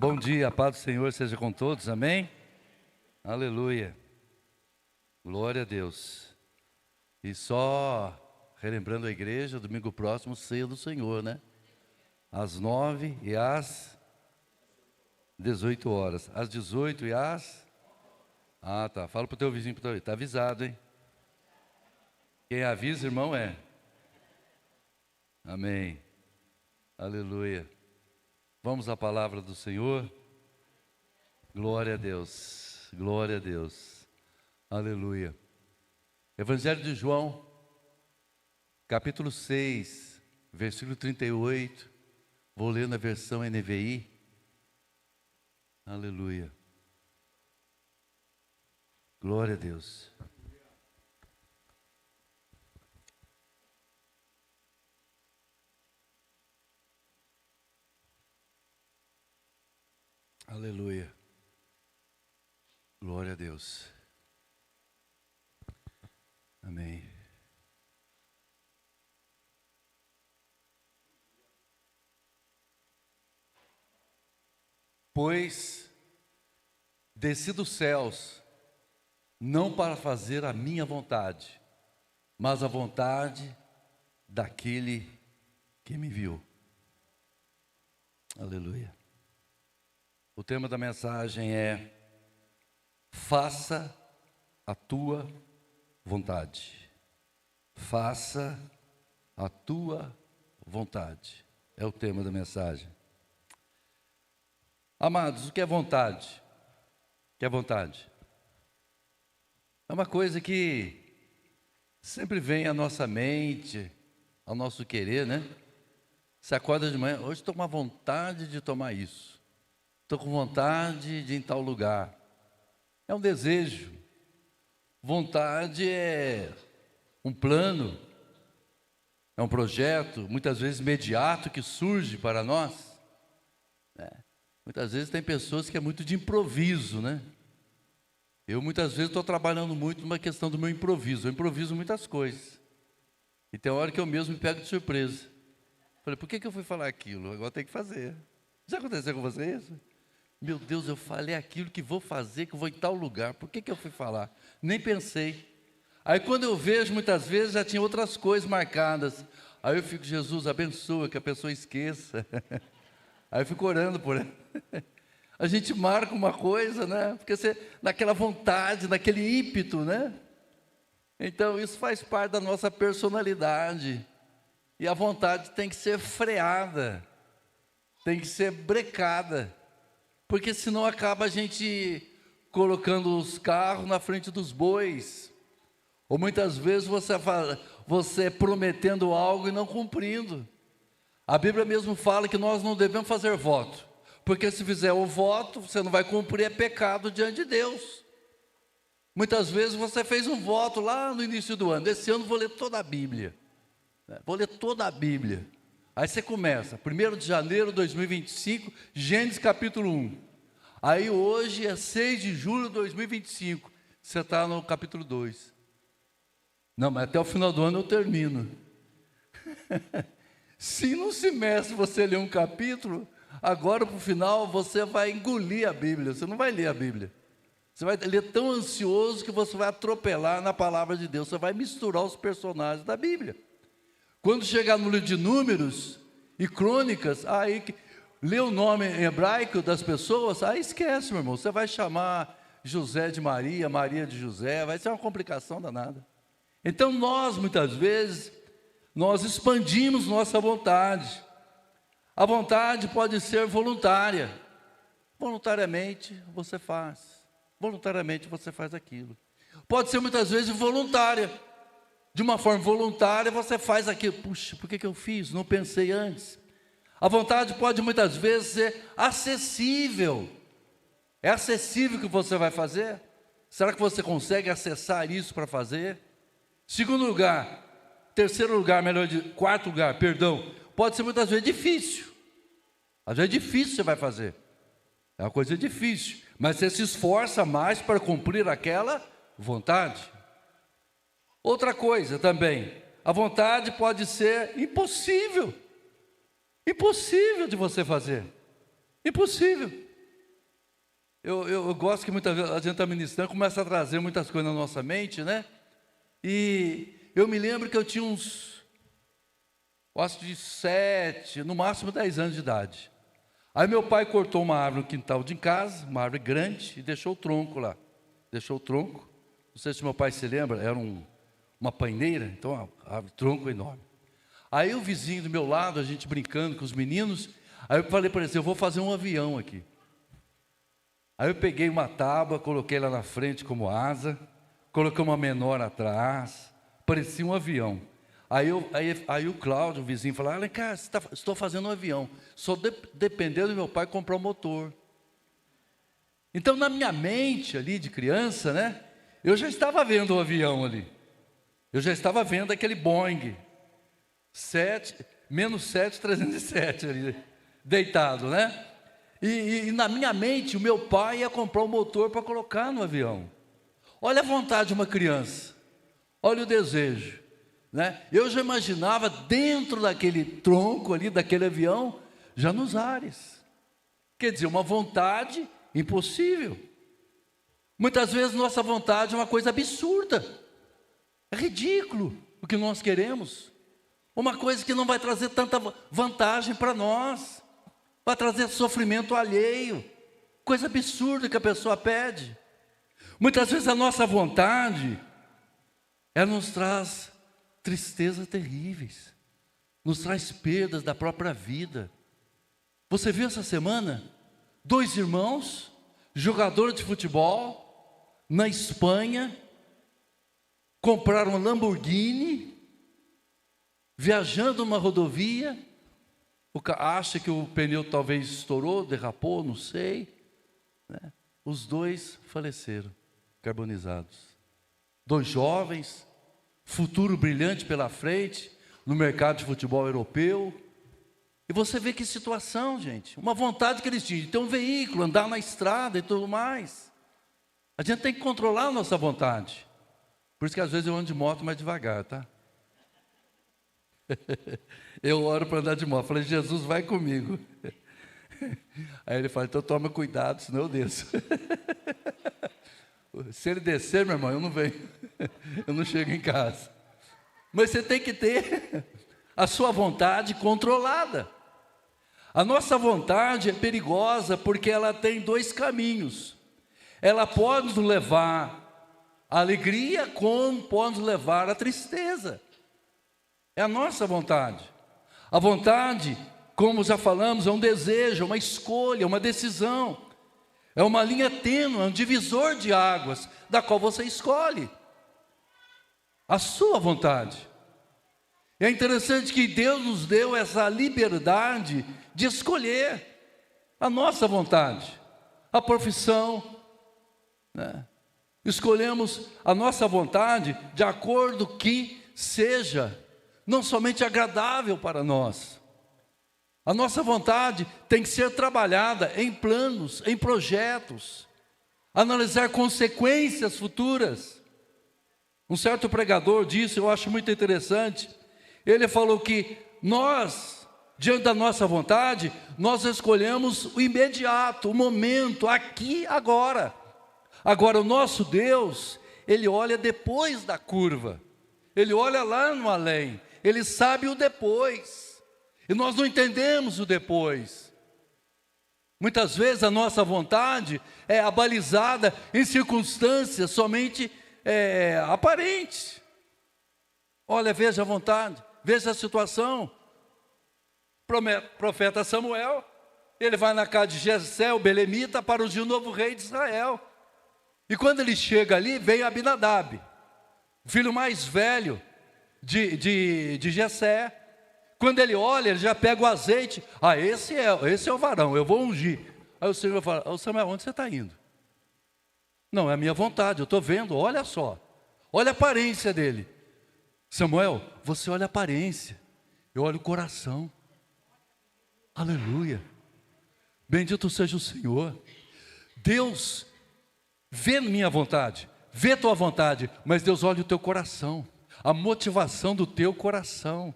Bom dia, a paz do Senhor seja com todos, amém? Aleluia, glória a Deus. E só relembrando a igreja, domingo próximo, ceia do Senhor, né? Às 9 e às 18 horas. Às 18 e às... Ah, tá, fala pro teu vizinho, tá avisado, hein? Quem avisa, irmão, é. Amém, aleluia. Vamos à palavra do Senhor. Glória a Deus, glória a Deus, aleluia. Evangelho de João, capítulo 6, versículo 38. Vou ler na versão NVI. Aleluia. Glória a Deus. Aleluia. Glória a Deus. Amém. Pois desci dos céus, não para fazer a minha vontade, mas a vontade daquele que me viu. Aleluia. O tema da mensagem é: faça a tua vontade. Faça a tua vontade. É o tema da mensagem. Amados, o que é vontade? O que é vontade? É uma coisa que sempre vem à nossa mente, ao nosso querer, né? Você acorda de manhã, hoje estou com uma vontade de tomar isso. Estou com vontade de ir em tal lugar. É um desejo. Vontade é um plano, é um projeto, muitas vezes imediato, que surge para nós. Muitas vezes tem pessoas que é muito de improviso, né? Eu muitas vezes estou trabalhando muito numa questão do meu improviso. Eu improviso muitas coisas. E tem hora que eu mesmo me pego de surpresa. Falei, por que eu fui falar aquilo? Agora tem que fazer. Já aconteceu com você isso? Meu Deus, eu falei aquilo que vou fazer, que eu vou em tal lugar. Por que eu fui falar? Nem pensei. Aí quando eu vejo, muitas vezes já tinha outras coisas marcadas. Aí eu fico, Jesus, abençoa, que a pessoa esqueça. Aí eu fico orando por ela. A gente marca uma coisa, né? Porque você, naquela vontade, naquele ímpeto, né? Então isso faz parte da nossa personalidade. E a vontade tem que ser freada, tem que ser brecada. Porque senão acaba a gente colocando os carros na frente dos bois. Ou muitas vezes você prometendo algo e não cumprindo. A Bíblia mesmo fala que nós não devemos fazer voto. Porque se fizer o voto, você não vai cumprir, é pecado diante de Deus. Muitas vezes você fez um voto lá no início do ano. Esse ano vou ler toda a Bíblia. Vou ler toda a Bíblia. Aí você começa, 1º de janeiro de 2025, Gênesis capítulo 1. Aí hoje é 6 de julho de 2025, você está no capítulo 2. Não, mas até o final do ano eu termino. Se num semestre você lê um capítulo, agora para o final você vai engolir a Bíblia, você não vai ler a Bíblia. Você vai ler tão ansioso que você vai atropelar na palavra de Deus, você vai misturar os personagens da Bíblia. Quando chegar no livro de Números e Crônicas, aí lê o nome em hebraico das pessoas, aí esquece, meu irmão. Você vai chamar José de Maria, Maria de José, vai ser uma complicação danada. Então nós, muitas vezes, nós expandimos nossa vontade. A vontade pode ser voluntária. Voluntariamente você faz. Voluntariamente você faz aquilo. Pode ser muitas vezes voluntária. De uma forma voluntária você faz aquilo. Puxa, por que eu fiz? Não pensei antes. A vontade pode muitas vezes ser acessível. É acessível o que você vai fazer? Será que você consegue acessar isso para fazer? Segundo lugar, quarto lugar, pode ser muitas vezes difícil. Às vezes é difícil você vai fazer. É uma coisa difícil, mas você se esforça mais para cumprir aquela vontade. Outra coisa também, a vontade pode ser impossível. Impossível de você fazer. Impossível. Eu gosto que muitas vezes a gente está ministrando, começa a trazer muitas coisas na nossa mente, né? E eu me lembro que eu tinha uns, eu acho de 7, no máximo 10 anos de idade. Aí meu pai cortou uma árvore no quintal de casa, uma árvore grande, e deixou o tronco lá. Deixou o tronco. Não sei se meu pai se lembra, era uma paineira, então a árvore, tronco enorme. Aí o vizinho do meu lado, a gente brincando com os meninos, aí eu falei para ele assim, eu vou fazer um avião aqui. Aí eu peguei uma tábua, coloquei lá na frente como asa, coloquei uma menor atrás, parecia um avião. Aí o Cláudio, o vizinho, falou, Alencar, estou fazendo um avião, só dependendo do meu pai comprar um motor. Então na minha mente ali de criança, né, eu já estava vendo o avião ali, eu já estava vendo aquele Boeing, menos 737 ali, deitado, né? E na minha mente, o meu pai ia comprar um motor para colocar no avião. Olha a vontade de uma criança, olha o desejo, né? Eu já imaginava dentro daquele tronco ali, daquele avião, já nos ares. Quer dizer, uma vontade impossível. Muitas vezes nossa vontade é uma coisa absurda, é ridículo o que nós queremos, uma coisa que não vai trazer tanta vantagem para nós, vai trazer sofrimento alheio, coisa absurda que a pessoa pede. Muitas vezes a nossa vontade, ela nos traz tristezas terríveis, nos traz perdas da própria vida. Você viu essa semana? 2 irmãos, jogadores de futebol, na Espanha, compraram um Lamborghini, viajando numa rodovia, acha que o pneu talvez estourou, derrapou, não sei, né? Os 2 faleceram, carbonizados. 2 jovens, futuro brilhante pela frente, no mercado de futebol europeu. E você vê que situação, gente, uma vontade que eles tinham de ter um veículo, andar na estrada e tudo mais. A gente tem que controlar a nossa vontade. Por isso que às vezes eu ando de moto mais devagar, tá? Eu oro para andar de moto, falei, Jesus, vai comigo. Aí ele fala, então toma cuidado, senão eu desço. Se ele descer, meu irmão, eu não venho, eu não chego em casa. Mas você tem que ter a sua vontade controlada. A nossa vontade é perigosa porque ela tem 2 caminhos. Ela pode nos levar à alegria, como pode nos levar à tristeza. É a nossa vontade. A vontade, como já falamos, é um desejo, é uma escolha, uma decisão. É uma linha tênue, um divisor de águas, da qual você escolhe a sua vontade. É interessante que Deus nos deu essa liberdade de escolher a nossa vontade, a profissão, né? Escolhemos a nossa vontade de acordo que seja não somente agradável para nós. A nossa vontade tem que ser trabalhada em planos, em projetos, analisar consequências futuras. Um certo pregador disse, eu acho muito interessante, ele falou que nós, diante da nossa vontade, nós escolhemos o imediato, o momento, aqui, agora. Agora o nosso Deus, Ele olha depois da curva, Ele olha lá no além, Ele sabe o depois. E nós não entendemos o depois. Muitas vezes a nossa vontade é abalizada em circunstâncias somente aparentes. Olha, veja a vontade, veja a situação. Profeta Samuel, ele vai na casa de Jessé, o belemita, para ungir o novo rei de Israel. E quando ele chega ali, vem Abinadab, o filho mais velho de Jessé. Quando ele olha, ele já pega o azeite. Esse é o varão, eu vou ungir. Aí o Senhor fala, Samuel, onde você está indo? Não, é a minha vontade, eu estou vendo, olha só. Olha a aparência dele. Samuel, você olha a aparência, eu olho o coração. Aleluia. Bendito seja o Senhor. Deus vê minha vontade, vê tua vontade, mas Deus olha o teu coração, a motivação do teu coração.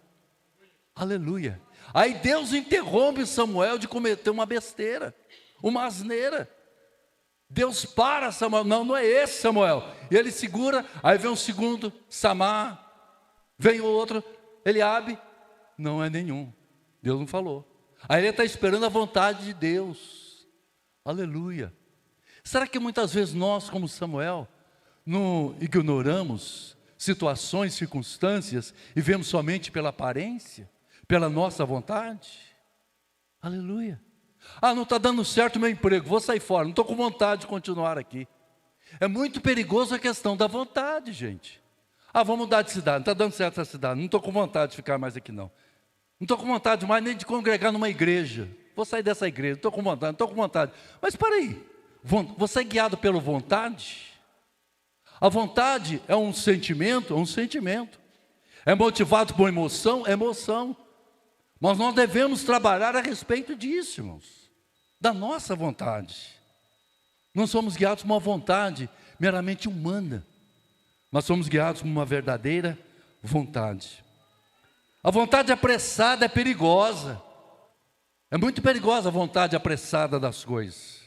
Aleluia. Aí Deus interrompe Samuel de cometer uma besteira, uma asneira. Deus para Samuel, não, não é esse Samuel. E ele segura, aí vem um segundo, Samar, vem o outro, Eliabe, não é nenhum, Deus não falou. Aí ele está esperando a vontade de Deus, aleluia. Será que muitas vezes nós, como Samuel, não ignoramos situações, circunstâncias e vemos somente pela aparência, pela nossa vontade? Aleluia. Não está dando certo o meu emprego, vou sair fora, não estou com vontade de continuar aqui. É muito perigoso a questão da vontade, gente. Vou mudar de cidade, não está dando certo essa cidade, não estou com vontade de ficar mais aqui não. Não estou com vontade mais nem de congregar numa igreja. Vou sair dessa igreja, não estou com vontade, não estou com vontade. Mas espera aí, você é guiado pela vontade? A vontade é um sentimento, É motivado por emoção, emoção. Mas nós devemos trabalhar a respeito disso, irmãos, da nossa vontade. Não somos guiados por uma vontade meramente humana, mas somos guiados por uma verdadeira vontade. A vontade apressada é perigosa. É muito perigosa a vontade apressada das coisas.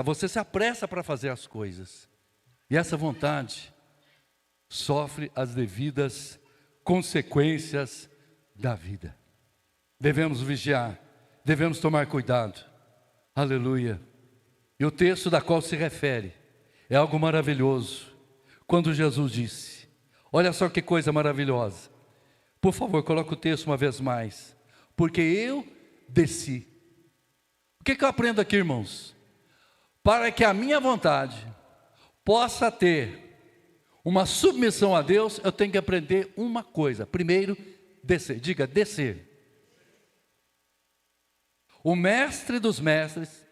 Você se apressa para fazer as coisas. E essa vontade sofre as devidas consequências da vida. Devemos vigiar, devemos tomar cuidado. Aleluia. E o texto da qual se refere é algo maravilhoso. Quando Jesus disse, olha só que coisa maravilhosa. Por favor, coloque o texto uma vez mais. Porque eu desci. O que eu aprendo aqui, irmãos? Para que a minha vontade possa ter uma submissão a Deus, eu tenho que aprender uma coisa. Primeiro, descer. Diga, descer. O mestre dos mestres,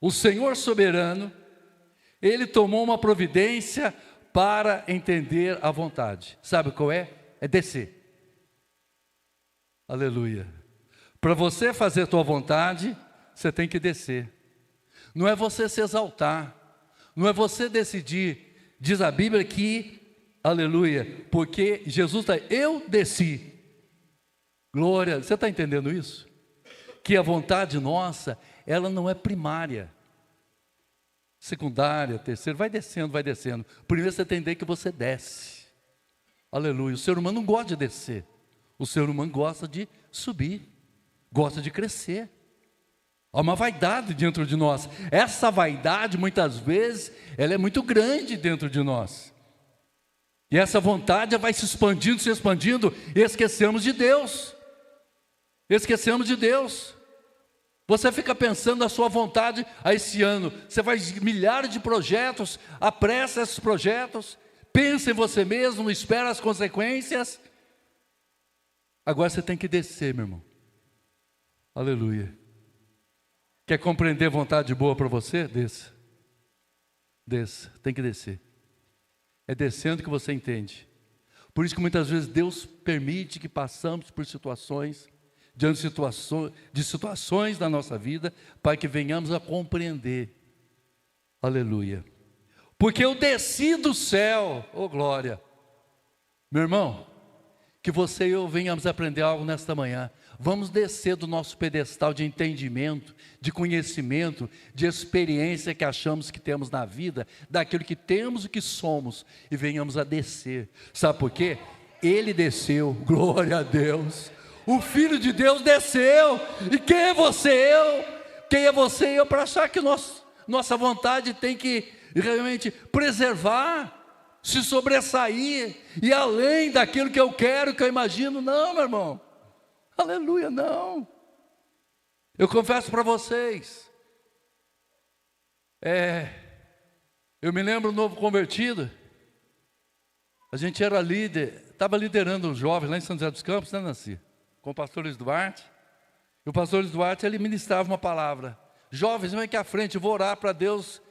o Senhor soberano, Ele tomou uma providência para entender a vontade. Sabe qual é? É descer. Aleluia. Para você fazer a tua vontade, você tem que descer. Não é você se exaltar, não é você decidir. Diz a Bíblia que, aleluia, porque Jesus está, eu desci. Glória, você está entendendo isso? Que a vontade nossa, ela não é primária, secundária, terceira, vai descendo, vai descendo. Primeiro você tem que entender que você desce. Aleluia, o ser humano não gosta de descer. O ser humano gosta de subir, gosta de crescer. Há uma vaidade dentro de nós. Essa vaidade, muitas vezes, ela é muito grande dentro de nós. E essa vontade vai se expandindo, e esquecemos de Deus. Esquecemos de Deus. Você fica pensando na sua vontade a esse ano. Você faz milhares de projetos, apressa esses projetos, pensa em você mesmo, espera as consequências. Agora você tem que descer, meu irmão. Aleluia. Quer compreender vontade boa para você? Desça. Desça, tem que descer. É descendo que você entende. Por isso que muitas vezes Deus permite que passamos por situações, diante de situações da nossa vida, para que venhamos a compreender. Aleluia. Porque eu desci do céu, oh glória. Meu irmão, que você e eu venhamos aprender algo nesta manhã. Vamos descer do nosso pedestal de entendimento, de conhecimento, de experiência que achamos que temos na vida, daquilo que temos e que somos, e venhamos a descer. Sabe por quê? Ele desceu, glória a Deus. O Filho de Deus desceu. E quem é você e eu? Quem é você e eu para achar que nossa vontade tem que realmente preservar, se sobressair, e além daquilo que eu quero, que eu imagino? Não, meu irmão. Aleluia, não. Eu confesso para vocês, eu me lembro um novo convertido, a gente era líder, estava liderando os jovens lá em São José dos Campos, né, Nancy? Com o pastor Luiz Duarte, e o pastor Luiz Duarte, ele ministrava uma palavra: jovens, vem aqui à frente, eu vou orar para Deus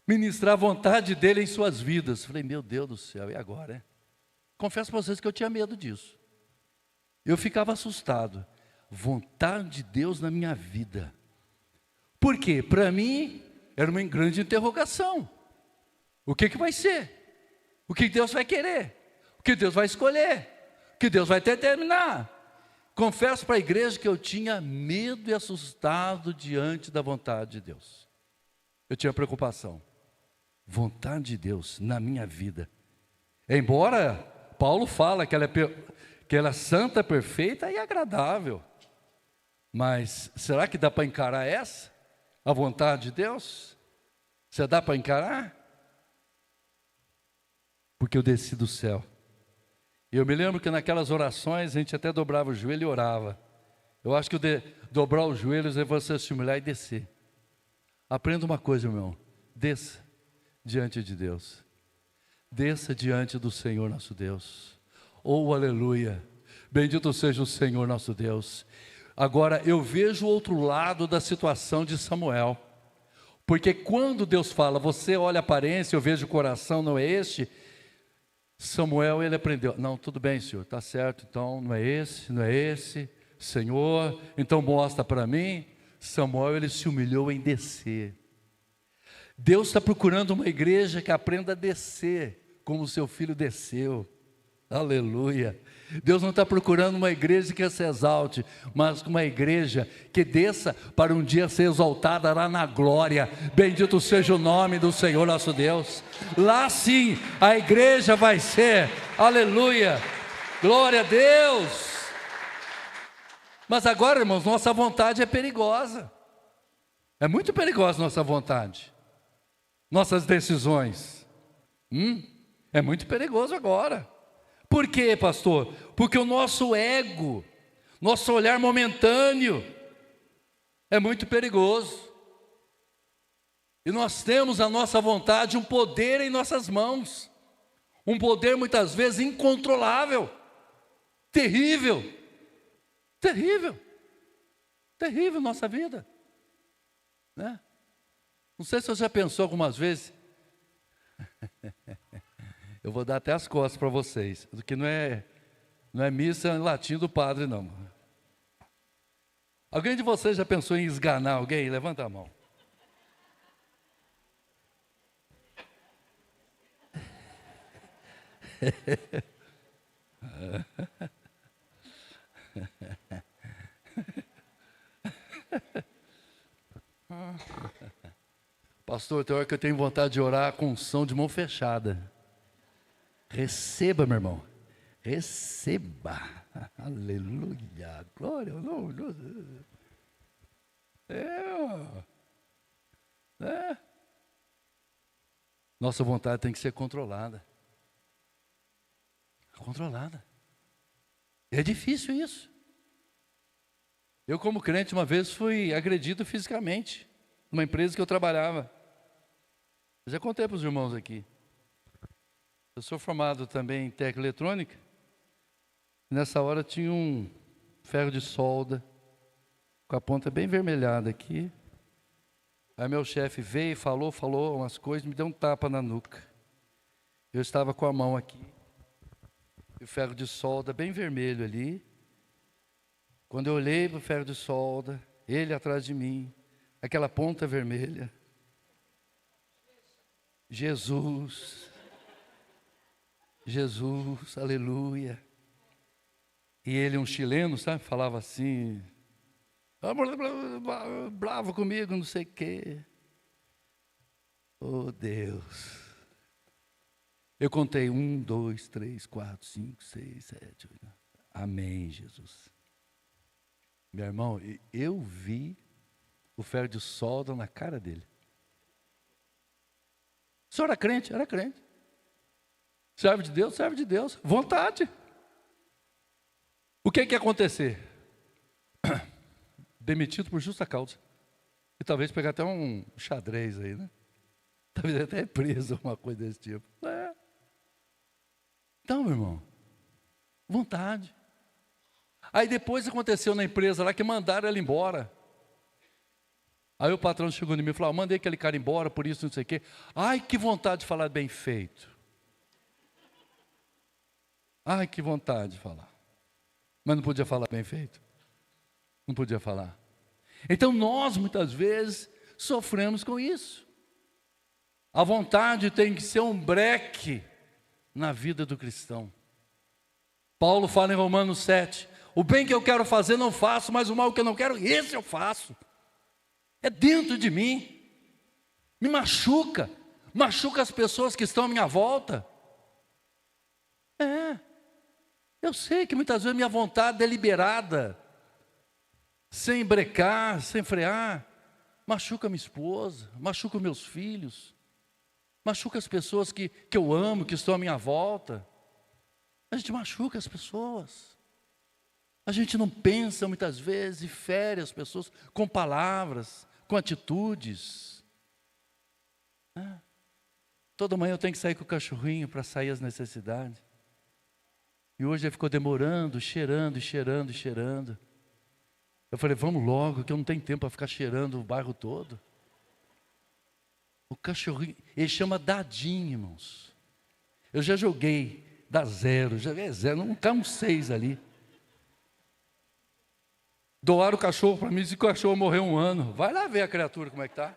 ministrar a vontade dele em suas vidas. Falei, meu Deus do céu, e agora, hein? Confesso para vocês que eu tinha medo disso. Eu ficava assustado. Vontade de Deus na minha vida. Por quê? Para mim, era uma grande interrogação. O que vai ser? O que Deus vai querer? O que Deus vai escolher? O que Deus vai determinar? Confesso para a igreja que eu tinha medo e assustado diante da vontade de Deus. eu tinha preocupação. Vontade de Deus na minha vida. Embora Paulo fala que ela é santa, perfeita e agradável. Mas será que dá para encarar essa? A vontade de Deus? Você dá para encarar? Porque eu desci do céu. E eu me lembro que naquelas orações a gente até dobrava o joelho e orava. Eu acho que dobrar os joelhos é você se humilhar e descer. Aprenda uma coisa, meu irmão. Desça diante de Deus. Desça diante do Senhor nosso Deus. Oh, aleluia. Bendito seja o Senhor nosso Deus. Agora, eu vejo o outro lado da situação de Samuel. Porque quando Deus fala, você olha a aparência, eu vejo o coração, não é este? Samuel, ele aprendeu. Não, tudo bem, Senhor, está certo. Então, não é esse. Senhor, então mostra para mim. Samuel, ele se humilhou em descer. Deus está procurando uma igreja que aprenda a descer, como o seu filho desceu. Aleluia. Deus não está procurando uma igreja que se exalte, mas uma igreja que desça para um dia ser exaltada lá na glória. Bendito seja o nome do Senhor nosso Deus. Lá sim a igreja vai ser, aleluia, glória a Deus. Mas agora, irmãos, nossa vontade é perigosa. É muito perigosa nossa vontade. Nossas decisões. É muito perigoso agora. Por quê, pastor? Porque o nosso ego, nosso olhar momentâneo é muito perigoso. E nós temos a nossa vontade, um poder em nossas mãos. Um poder muitas vezes incontrolável. Terrível. Terrível. Terrível nossa vida. Né? Não sei se você já pensou algumas vezes. Eu vou dar até as costas para vocês, porque não é missa em latim do padre, não. Alguém de vocês já pensou em esganar alguém? Levanta a mão. Pastor, tem hora que eu tenho vontade de orar com som de mão fechada. Receba, meu irmão. Receba. Aleluia. Glória ao nome de Deus. Nossa vontade tem que ser controlada. Controlada. É difícil isso. Eu, como crente, uma vez fui agredido fisicamente numa empresa que eu trabalhava. Eu já contei para os irmãos aqui. Eu sou formado também em técnica eletrônica. Nessa hora tinha um ferro de solda, com a ponta bem vermelhada aqui. Aí meu chefe veio, falou umas coisas, me deu um tapa na nuca. Eu estava com a mão aqui, e o ferro de solda bem vermelho ali. Quando eu olhei para o ferro de solda, ele atrás de mim, aquela ponta vermelha. Jesus, aleluia. E ele, um chileno, sabe, falava assim, bravo comigo, não sei o quê. Oh Deus. Eu contei 1, 2, 3, 4, 5, 6, 7, 8. Amém, Jesus. Meu irmão, eu vi o ferro de solda na cara dele. O senhor era crente? Era crente. Serve de Deus? Serve de Deus. Vontade. O que ia acontecer? Demitido por justa causa. E talvez pegar até um xadrez aí, né? Talvez até preso, uma coisa desse tipo. Então, meu irmão, vontade. Aí depois aconteceu na empresa lá que mandaram ela embora. Aí o patrão chegou em mim e falou, mandei aquele cara embora, por isso não sei o quê. Ai, que vontade de falar bem feito. Ai, que vontade de falar. Mas não podia falar bem feito. Não podia falar. Então nós, muitas vezes, sofremos com isso. A vontade tem que ser um breque na vida do cristão. Paulo fala em Romanos 7, o bem que eu quero fazer não faço, mas o mal que eu não quero, esse eu faço. É dentro de mim. Me machuca. Machuca as pessoas que estão à minha volta. Eu sei que muitas vezes minha vontade deliberada, sem brecar, sem frear, machuca minha esposa, machuca meus filhos, machuca as pessoas que eu amo, que estão à minha volta. A gente machuca as pessoas. A gente não pensa muitas vezes e fere as pessoas com palavras, com atitudes. Toda manhã eu tenho que sair com o cachorrinho para sair as necessidades. E hoje ele ficou demorando, cheirando. Eu falei, vamos logo, que eu não tenho tempo para ficar cheirando o bairro todo. O cachorrinho, ele chama Dadinho, irmãos. Eu já joguei, dá zero, não cai um 6 ali. Doaram o cachorro para mim, disse que o cachorro morreu 1 ano. Vai lá ver a criatura como é que está.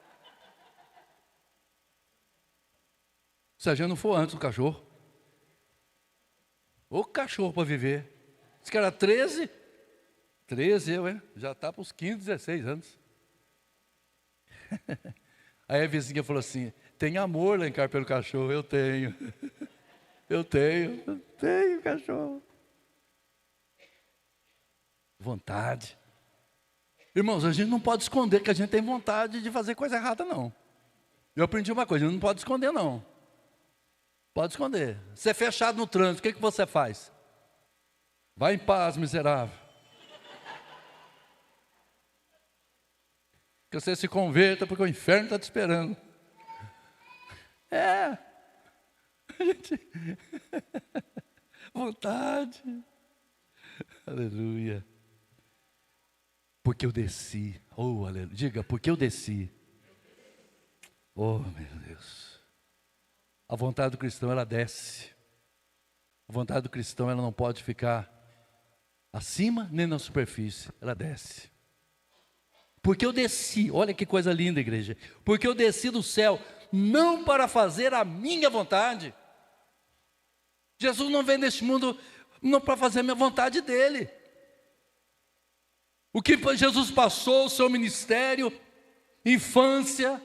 Se a gente não for antes do cachorro. O cachorro para viver. Esse cara 13, já está para os 15, 16 anos. Aí a vizinha falou assim, tem amor lá em casa pelo cachorro? Eu tenho. Eu tenho cachorro. Vontade. Irmãos, a gente não pode esconder que a gente tem vontade de fazer coisa errada, não. Eu aprendi uma coisa, a gente não pode esconder, não. Pode esconder. Você é fechado no trânsito, o que você faz? Vai em paz, miserável. Que você se converta, porque o inferno está te esperando. Gente. Vontade. Aleluia. Porque eu desci. Oh, aleluia. Diga, porque eu desci. Oh, meu Deus. A vontade do cristão, ela desce. A vontade do cristão, ela não pode ficar acima nem na superfície. Ela desce. Porque eu desci, olha que coisa linda, igreja. Porque eu desci do céu, não para fazer a minha vontade. Jesus não veio neste mundo não para fazer a minha vontade dele. O que Jesus passou, o seu ministério, infância,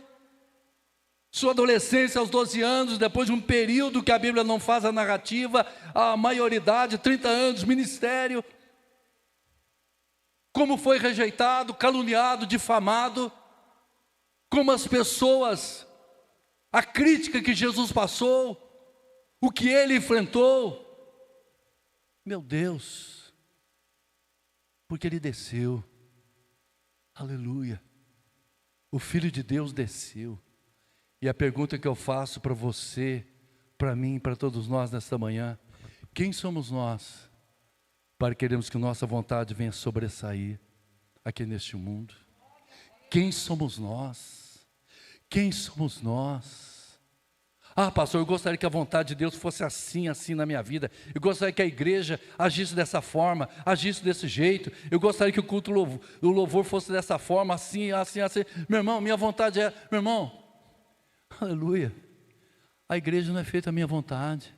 sua adolescência aos 12 anos, depois de um período que a Bíblia não faz a narrativa, a maioridade, 30 anos, ministério, como foi rejeitado, caluniado, difamado, como as pessoas, a crítica que Jesus passou, o que ele enfrentou. Meu Deus, porque ele desceu, aleluia, o Filho de Deus desceu. E a pergunta que eu faço para você, para mim, para todos nós nesta manhã, quem somos nós para queremos que nossa vontade venha sobressair aqui neste mundo? Quem somos nós? Quem somos nós? Ah, pastor, eu gostaria que a vontade de Deus fosse assim na minha vida. Eu gostaria que a igreja agisse dessa forma, agisse desse jeito. Eu gostaria que o culto do louvor fosse dessa forma, assim. Meu irmão, minha vontade é... Meu irmão, aleluia. A igreja não é feita a minha vontade.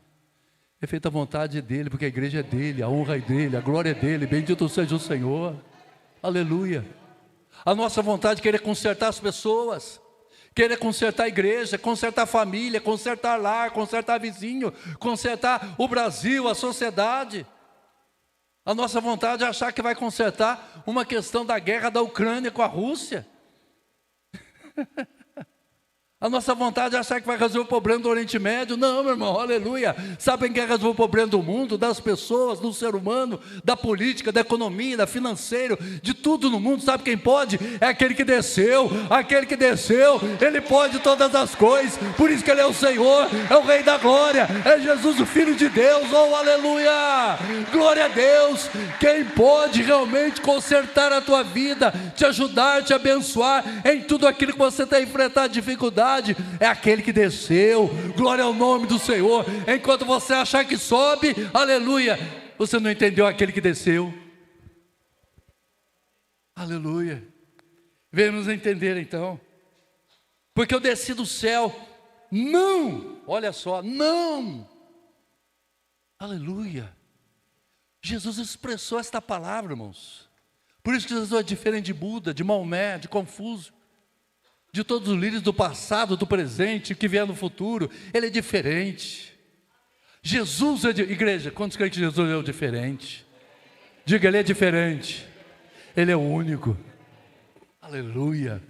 É feita a vontade dele, porque a igreja é dele, a honra é dele, a glória é dele. Bendito seja o Senhor. Aleluia. A nossa vontade é querer consertar as pessoas, querer consertar a igreja, consertar a família, consertar lar, consertar vizinho, consertar o Brasil, a sociedade. A nossa vontade é achar que vai consertar uma questão da guerra da Ucrânia com a Rússia. A nossa vontade é achar que vai resolver o problema do Oriente Médio. Não, meu irmão, aleluia. Sabe quem quer resolver o problema do mundo, das pessoas, do ser humano, da política, da economia, da financeiro, de tudo no mundo? Sabe quem pode? É aquele que desceu. Aquele que desceu, ele pode todas as coisas. Por isso que ele é o Senhor, é o Rei da Glória, é Jesus, o Filho de Deus. Oh, aleluia. Glória a Deus. Quem pode realmente consertar a tua vida, te ajudar, te abençoar em tudo aquilo que você tem enfrentado dificuldade, é aquele que desceu. Glória ao nome do Senhor. Enquanto você achar que sobe, aleluia, você não entendeu aquele que desceu. Aleluia. Vamos entender então. Porque eu desci do céu, não, olha só, não, aleluia. Jesus expressou esta palavra, irmãos. Por isso que Jesus é diferente de Buda, de Maomé, de Confúcio, de todos os líderes do passado, do presente, que vier no futuro. Ele é diferente. Jesus é igreja, quantos creem que Jesus é o diferente? Diga, ele é diferente. Ele é o único. Aleluia.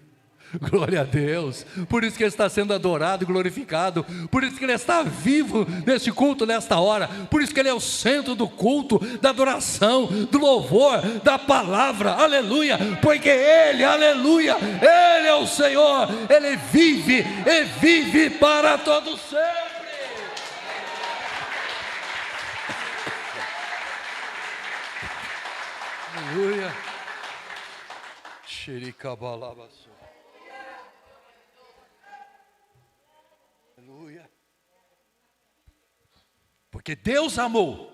Glória a Deus. Por isso que ele está sendo adorado e glorificado. Por isso que ele está vivo neste culto, nesta hora. Por isso que ele é o centro do culto, da adoração, do louvor, da palavra. Aleluia. Porque ele, aleluia, ele é o Senhor. Ele vive e vive para todo sempre. Aleluia. Xericabalabaçu. Aleluia. Porque Deus amou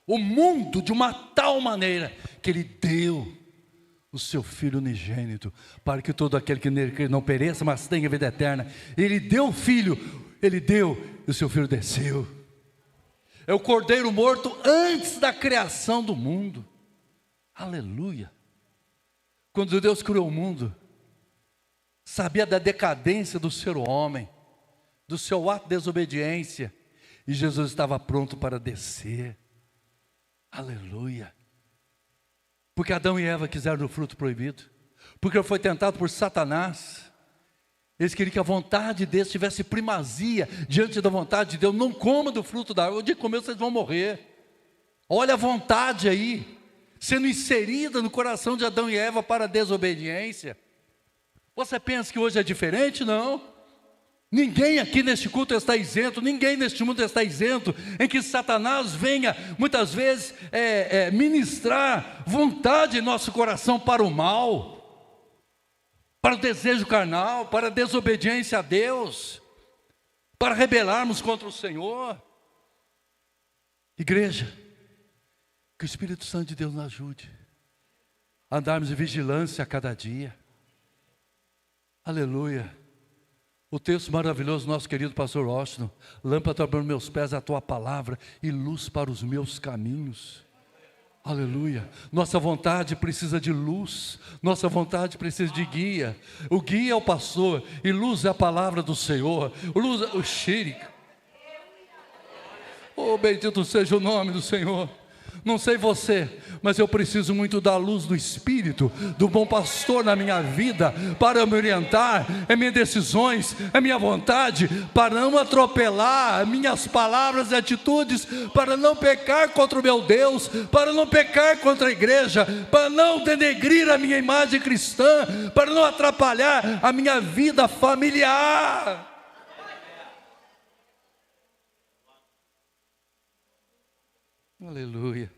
o mundo de uma tal maneira que Ele deu o seu Filho unigênito, para que todo aquele que nele crê não pereça, mas tenha vida eterna. Ele deu o Filho, Ele deu e o seu Filho desceu. É o Cordeiro morto antes da criação do mundo. Aleluia. Quando Deus criou o mundo, sabia da decadência do ser homem, do seu ato de desobediência, e Jesus estava pronto para descer. Aleluia. Porque Adão e Eva quiseram o fruto proibido, porque ele foi tentado por Satanás. Eles queriam que a vontade de Deus tivesse primazia diante da vontade de Deus. Não coma do fruto da árvore, de comer vocês vão morrer. Olha a vontade aí, sendo inserida no coração de Adão e Eva para a desobediência. Você pensa que hoje é diferente? Não. Ninguém aqui neste culto está isento, ninguém neste mundo está isento, em que Satanás venha, muitas vezes, ministrar vontade em nosso coração para o mal, para o desejo carnal, para a desobediência a Deus, para rebelarmos contra o Senhor. Igreja, que o Espírito Santo de Deus nos ajude a andarmos em vigilância a cada dia. Aleluia. O texto maravilhoso do nosso querido pastor Washington: lâmpada para os meus pés a tua palavra e luz para os meus caminhos. Aleluia. Nossa vontade precisa de luz, nossa vontade precisa de guia. O guia é o pastor e luz é a palavra do Senhor. Luz é o xírico. Oh, bendito seja o nome do Senhor. Não sei você, mas eu preciso muito da luz do Espírito, do bom pastor na minha vida, para me orientar em minhas decisões, em minha vontade, para não atropelar minhas palavras e atitudes, para não pecar contra o meu Deus, para não pecar contra a igreja, para não denegrir a minha imagem cristã, para não atrapalhar a minha vida familiar. Aleluia.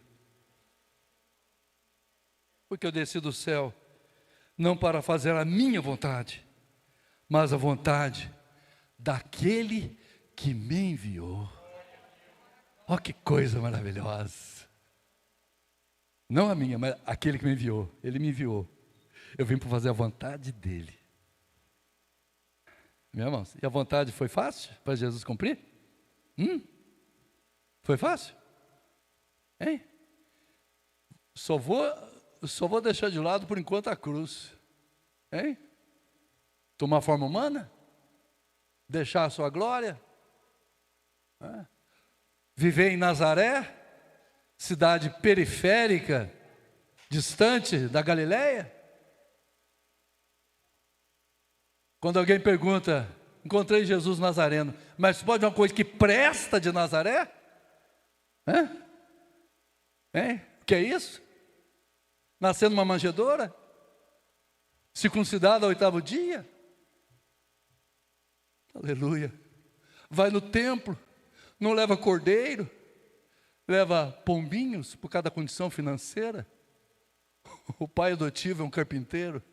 Porque eu desci do céu, não para fazer a minha vontade, mas a vontade daquele que me enviou. Olha que coisa maravilhosa. Não a minha, mas aquele que me enviou. Ele me enviou. Eu vim para fazer a vontade dele. Meus irmãos, e a vontade foi fácil para Jesus cumprir? Foi fácil? Hein? Só vou deixar de lado por enquanto a cruz. Hein? Tomar forma humana? Deixar a sua glória? Viver em Nazaré, cidade periférica, distante da Galileia? Quando alguém pergunta: encontrei Jesus Nazareno, mas pode uma coisa que presta de Nazaré? O que é isso? Nascendo numa manjedoura? Circuncidado ao 8º dia? Aleluia. Vai no templo, não leva cordeiro, leva pombinhos por cada condição financeira. O pai adotivo é um carpinteiro.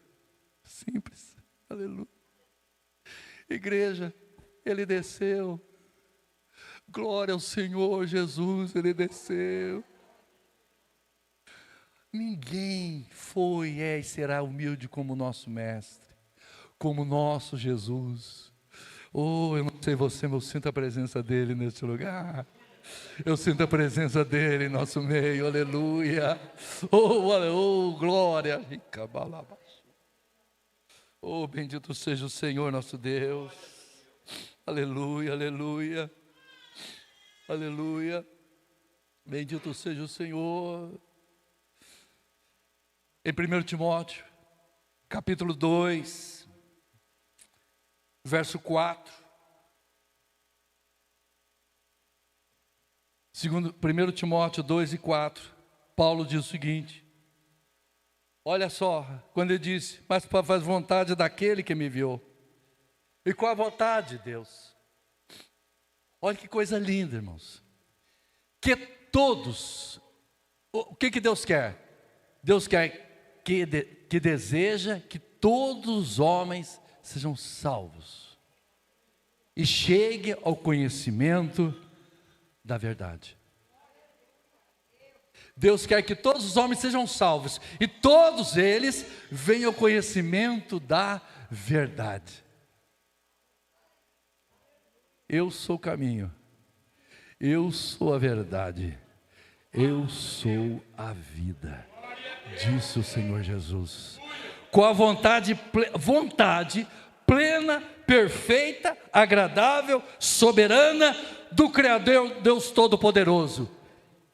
Simples. Aleluia. Igreja, ele desceu. Glória ao Senhor Jesus, ele desceu. Ninguém foi, e será humilde como o nosso Mestre, como o nosso Jesus. Oh, eu não sei você, mas eu sinto a presença dele neste lugar. Eu sinto a presença dele em nosso meio, aleluia. Oh, glória. Oh, bendito seja o Senhor nosso Deus. Aleluia, aleluia. Aleluia. Bendito seja o Senhor. Em 1 Timóteo, capítulo 2, verso 4. 1 Timóteo 2 e 4, Paulo diz o seguinte: olha só, quando ele disse, mas para fazer vontade daquele que me enviou. E qual a vontade de Deus? Olha que coisa linda, irmãos. Que todos, o que Deus quer? Deus quer que deseja que todos os homens sejam salvos e cheguem ao conhecimento da verdade. Deus quer que todos os homens sejam salvos e todos eles venham ao conhecimento da verdade. Eu sou o caminho, eu sou a verdade, eu sou a vida, disse o Senhor Jesus. Com a vontade plena, perfeita, agradável, soberana do Criador Deus Todo-Poderoso,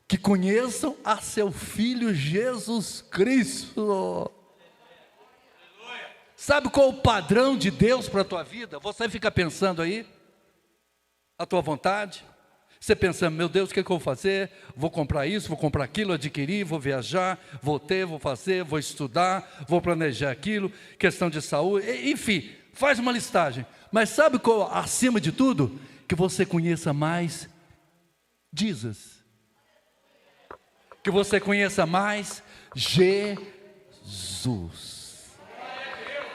que conheçam a seu Filho Jesus Cristo. Sabe qual é o padrão de Deus para a tua vida? Você fica pensando aí, a tua vontade, você pensa, meu Deus, o que eu vou fazer? Vou comprar isso, vou comprar aquilo, adquirir, vou viajar, vou ter, vou fazer, vou estudar, vou planejar aquilo, questão de saúde, enfim, faz uma listagem. Mas sabe qual, acima de tudo? Que você conheça mais Jesus. Que você conheça mais Jesus.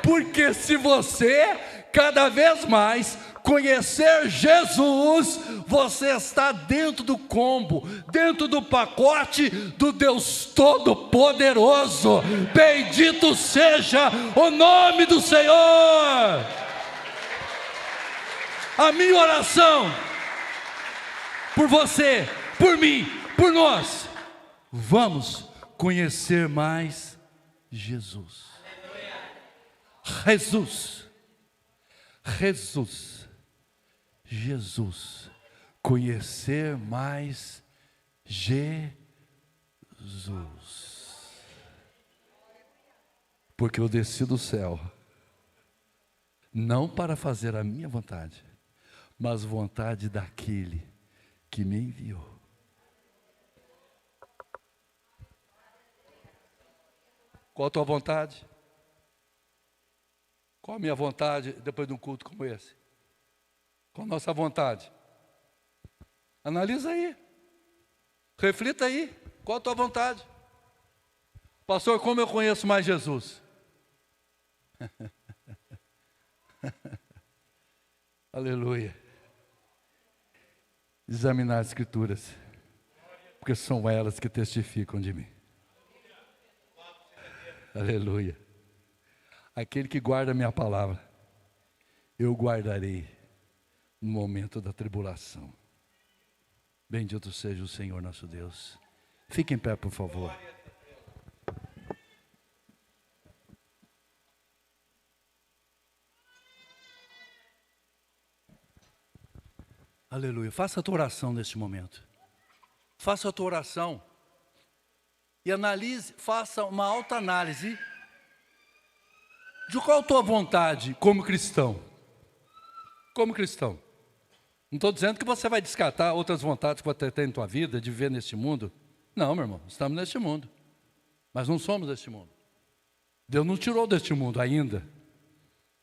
Porque se você cada vez mais conhecer Jesus, você está dentro do combo, dentro do pacote do Deus Todo-Poderoso. Bendito seja o nome do Senhor. A minha oração por você, por mim, por nós, vamos conhecer mais Jesus. Jesus, conhecer mais Jesus, porque eu desci do céu, não para fazer a minha vontade, mas vontade daquele que me enviou. Qual a tua vontade? Qual a minha vontade depois de um culto como esse? Qual a nossa vontade? Analisa aí. Reflita aí. Qual a tua vontade? Pastor, como eu conheço mais Jesus? Aleluia. Examinar as Escrituras, porque são elas que testificam de mim. Aleluia. Aquele que guarda a minha palavra, eu guardarei no momento da tribulação. Bendito seja o Senhor nosso Deus. Fique em pé, por favor. Aleluia. Faça a tua oração neste momento. Faça a tua oração e analise, faça uma autoanálise de qual a tua vontade como cristão. Como cristão. Não estou dizendo que você vai descartar outras vontades que você tem na tua vida, de viver neste mundo. Não, meu irmão, estamos neste mundo. Mas não somos deste mundo. Deus não tirou deste mundo ainda.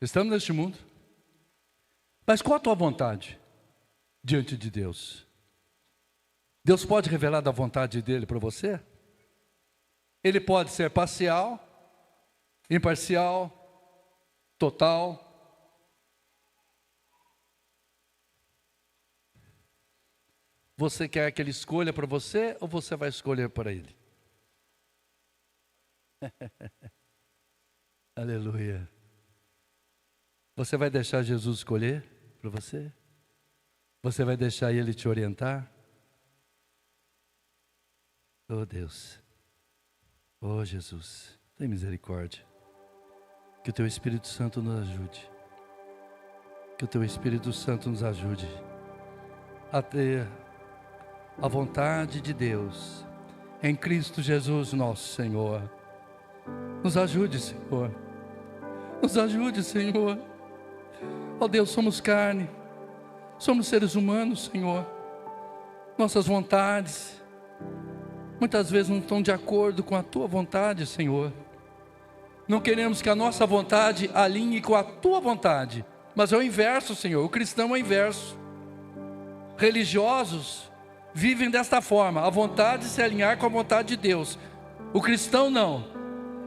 Estamos neste mundo. Mas qual a tua vontade diante de Deus? Deus pode revelar da vontade dele para você? Ele pode ser parcial, imparcial, total. Você quer que ele escolha para você ou você vai escolher para ele? Aleluia. Você vai deixar Jesus escolher para você? Você vai deixar ele te orientar? Oh Deus, oh Jesus, tem misericórdia. Que o Teu Espírito Santo nos ajude. Que o Teu Espírito Santo nos ajude a ter a vontade de Deus em Cristo Jesus nosso Senhor. Nos ajude, Senhor. Nos ajude, Senhor. Ó Deus, somos carne, somos seres humanos, Senhor. Nossas vontades muitas vezes não estão de acordo com a Tua vontade, Senhor. Não queremos que a nossa vontade alinhe com a Tua vontade, mas é o inverso, Senhor. O cristão é o inverso. Religiosos vivem desta forma, a vontade de se alinhar com a vontade de Deus. O cristão não,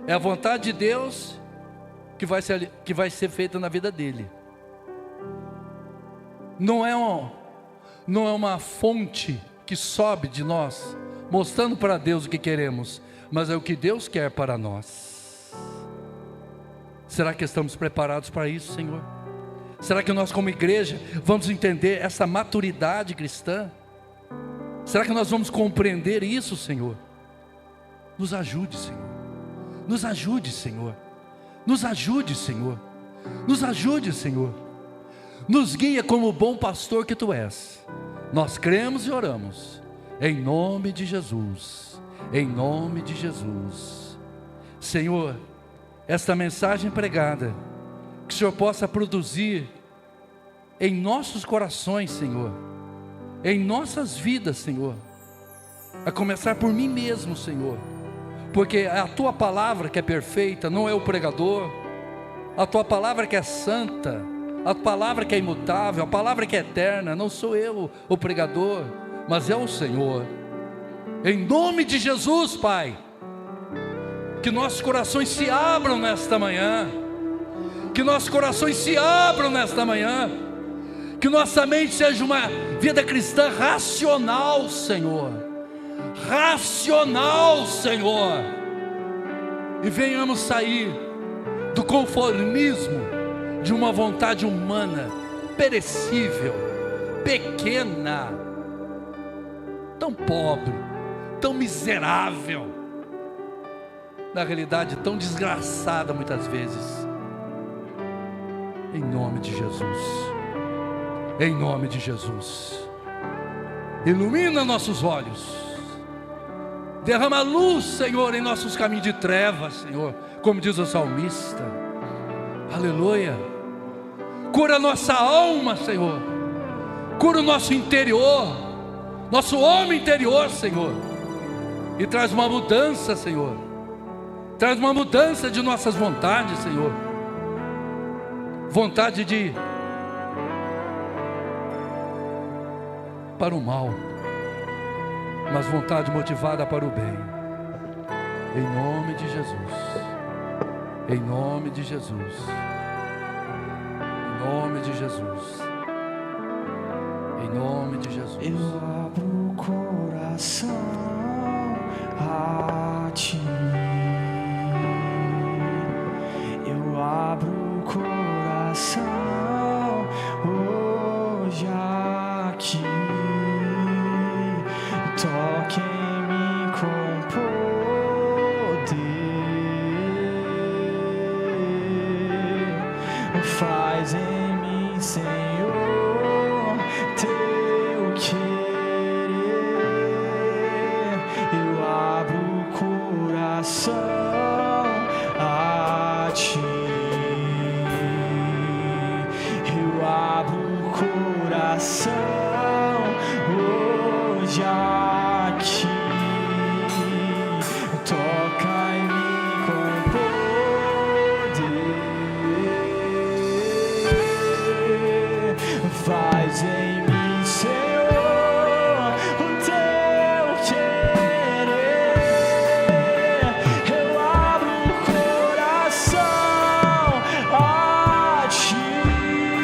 é a vontade de Deus que vai ser feita na vida dele. Não é uma fonte que sobe de nós, mostrando para Deus o que queremos, mas é o que Deus quer para nós. Será que estamos preparados para isso, Senhor? Será que nós como igreja vamos entender essa maturidade cristã? Será que nós vamos compreender isso, Senhor? Nos ajude, Senhor. Nos ajude, Senhor. Nos ajude, Senhor. Nos ajude, Senhor. Nos guia como o bom pastor que Tu és. Nós cremos e oramos em nome de Jesus. Em nome de Jesus. Senhor, esta mensagem pregada, que o Senhor possa produzir em nossos corações, Senhor, em nossas vidas, Senhor, a começar por mim mesmo, Senhor, porque é a Tua palavra que é perfeita, não é o pregador. A Tua palavra que é santa, a palavra que é imutável, a palavra que é eterna. Não sou eu o pregador, mas é o Senhor. Em nome de Jesus, Pai, que nossos corações se abram nesta manhã, que nossos corações se abram nesta manhã, que nossa mente seja uma vida cristã racional, Senhor, racional, Senhor, e venhamos sair do conformismo de uma vontade humana, perecível, pequena, tão pobre, tão miserável, na realidade tão desgraçada muitas vezes. Em nome de Jesus, em nome de Jesus, ilumina nossos olhos, derrama luz, Senhor, em nossos caminhos de trevas, Senhor, como diz o salmista. Aleluia. Cura nossa alma, Senhor, cura o nosso interior, nosso homem interior, Senhor, e traz uma mudança, Senhor. Traz uma mudança de nossas vontades, Senhor. Vontade para o mal, mas vontade motivada para o bem. Em nome de Jesus. Em nome de Jesus. Em nome de Jesus. Em nome de Jesus. Eu abro o coração a Ti. Eu abro o coração hoje aqui. Toque